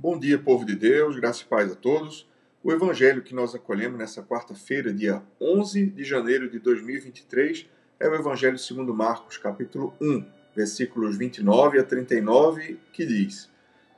Bom dia, povo de Deus, graça e paz a todos. O evangelho que nós acolhemos nessa quarta-feira, dia 11 de janeiro de 2023, é o evangelho segundo Marcos, capítulo 1, versículos 29 a 39, que diz: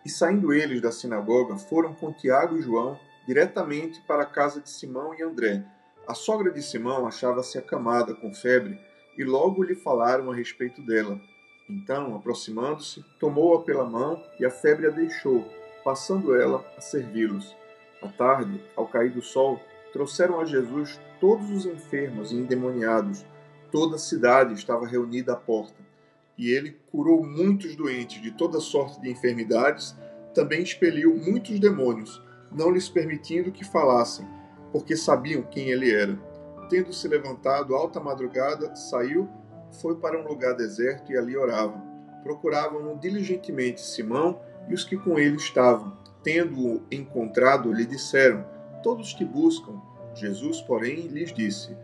E saindo eles da sinagoga, foram com Tiago e João diretamente para a casa de Simão e André. A sogra de Simão achava-se acamada com febre, e logo lhe falaram a respeito dela. Então, aproximando-se, tomou-a pela mão e a febre a deixou, passando ela a servi-los. À tarde, ao cair do sol, trouxeram a Jesus todos os enfermos e endemoniados. Toda a cidade estava reunida à porta. E ele curou muitos doentes de toda sorte de enfermidades, também expeliu muitos demônios, não lhes permitindo que falassem, porque sabiam quem ele era. Tendo se levantado alta madrugada, saiu, foi para um lugar deserto e ali orava. Procuravam-no diligentemente Simão e os que com ele estavam. Tendo-o encontrado, lhe disseram: Todos te buscam. Jesus, porém, lhes disse: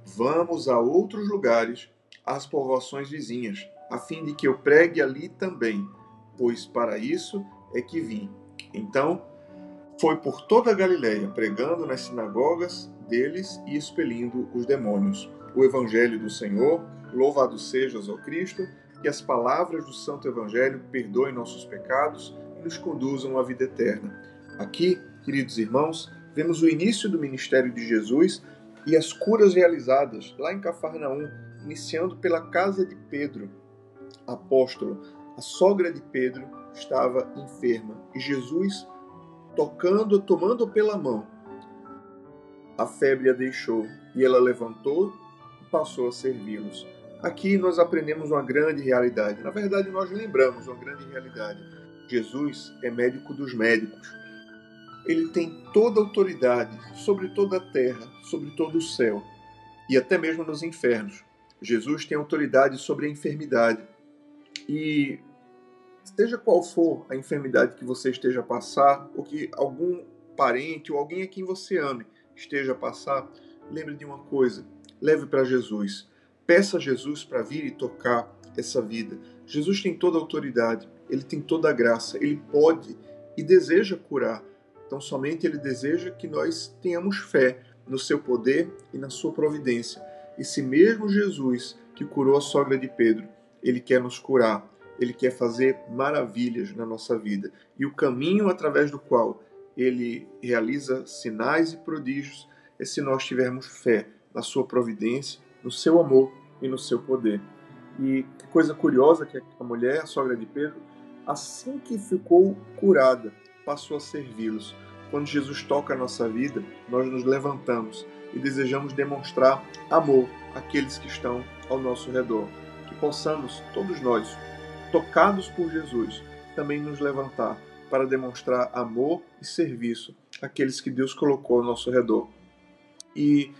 Vamos a outros lugares, às povoações vizinhas, a fim de que eu pregue ali também, pois para isso é que vim. Então, foi por toda a Galileia, pregando nas sinagogas deles e expelindo os demônios. O Evangelho do Senhor, louvado sejas, ó Cristo, que as palavras do Santo Evangelho perdoem nossos pecados e nos conduzam à vida eterna. Aqui, queridos irmãos, vemos o início do ministério de Jesus e as curas realizadas lá em Cafarnaum, iniciando pela casa de Pedro, apóstolo. A sogra de Pedro estava enferma e Jesus, tomando pela mão, a febre a deixou e ela levantou e passou a servi-los. Aqui nós aprendemos uma grande realidade. Na verdade, nós lembramos uma grande realidade. Jesus é médico dos médicos. Ele tem toda a autoridade sobre toda a terra, sobre todo o céu e até mesmo nos infernos. Jesus tem autoridade sobre a enfermidade. E seja qual for a enfermidade que você esteja a passar, ou que algum parente ou alguém a quem você ame esteja a passar, lembre de uma coisa: leve para Jesus. Peça a Jesus para vir e tocar essa vida. Jesus tem toda a autoridade, ele tem toda a graça, ele pode e deseja curar. Então somente ele deseja que nós tenhamos fé no seu poder e na sua providência. Esse mesmo Jesus que curou a sogra de Pedro, ele quer nos curar. Ele quer fazer maravilhas na nossa vida. E o caminho através do qual ele realiza sinais e prodígios é se nós tivermos fé na sua providência, no seu amor e no seu poder. E que coisa curiosa que a mulher, a sogra de Pedro, assim que ficou curada, passou a servi-los. Quando Jesus toca a nossa vida, nós nos levantamos e desejamos demonstrar amor àqueles que estão ao nosso redor. Que possamos, todos nós, tocados por Jesus, também nos levantar para demonstrar amor e serviço àqueles que Deus colocou ao nosso redor. E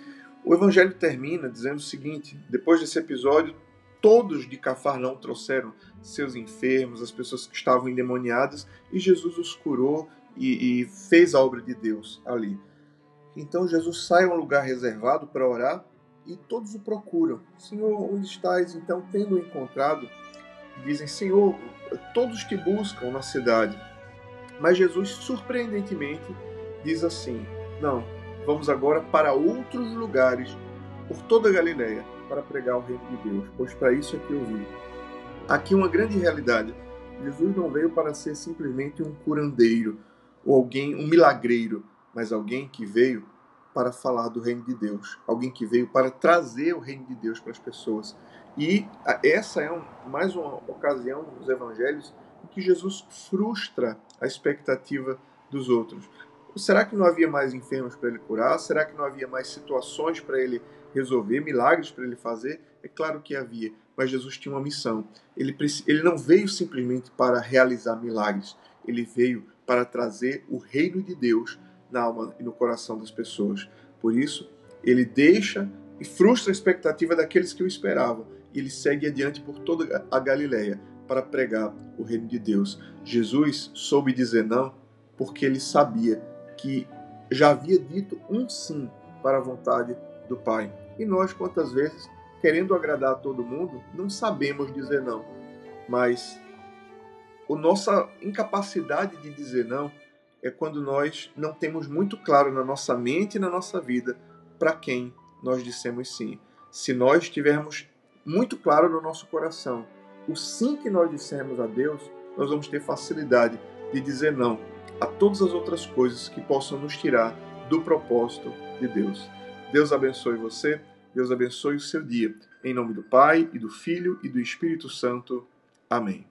o Evangelho termina dizendo o seguinte: depois desse episódio, todos de Cafarnaum trouxeram seus enfermos, as pessoas que estavam endemoniadas, e Jesus os curou e fez a obra de Deus ali. Então Jesus sai a um lugar reservado para orar e todos o procuram. Senhor, onde estás? Então, tendo-o encontrado, dizem: Senhor, todos te buscam na cidade. Mas Jesus, surpreendentemente, diz assim: não, vamos agora para outros lugares por toda a Galileia para pregar o reino de Deus, pois para isso é que eu vim. Aqui uma grande realidade: Jesus não veio para ser simplesmente um curandeiro ou alguém, um milagreiro, mas alguém que veio para falar do reino de Deus, alguém que veio para trazer o reino de Deus para as pessoas. E essa é mais uma ocasião nos evangelhos em que Jesus frustra a expectativa dos outros. Será que não havia mais enfermos para ele curar? Será que não havia mais situações para ele resolver, milagres para ele fazer? É claro que havia, mas Jesus tinha uma missão. Ele não veio simplesmente para realizar milagres, ele veio para trazer o reino de Deus na alma e no coração das pessoas. Por isso, ele deixa e frustra a expectativa daqueles que o esperavam. E ele segue adiante por toda a Galileia para pregar o reino de Deus. Jesus soube dizer não porque ele sabia que já havia dito um sim para a vontade do Pai. E nós, quantas vezes, querendo agradar a todo mundo, não sabemos dizer não. Mas a nossa incapacidade de dizer não é quando nós não temos muito claro na nossa mente e na nossa vida para quem nós dissemos sim. Se nós tivermos muito claro no nosso coração o sim que nós dissemos a Deus, nós vamos ter facilidade de dizer não a todas as outras coisas que possam nos tirar do propósito de Deus. Deus abençoe você, Deus abençoe o seu dia. Em nome do Pai, e do Filho, e do Espírito Santo. Amém.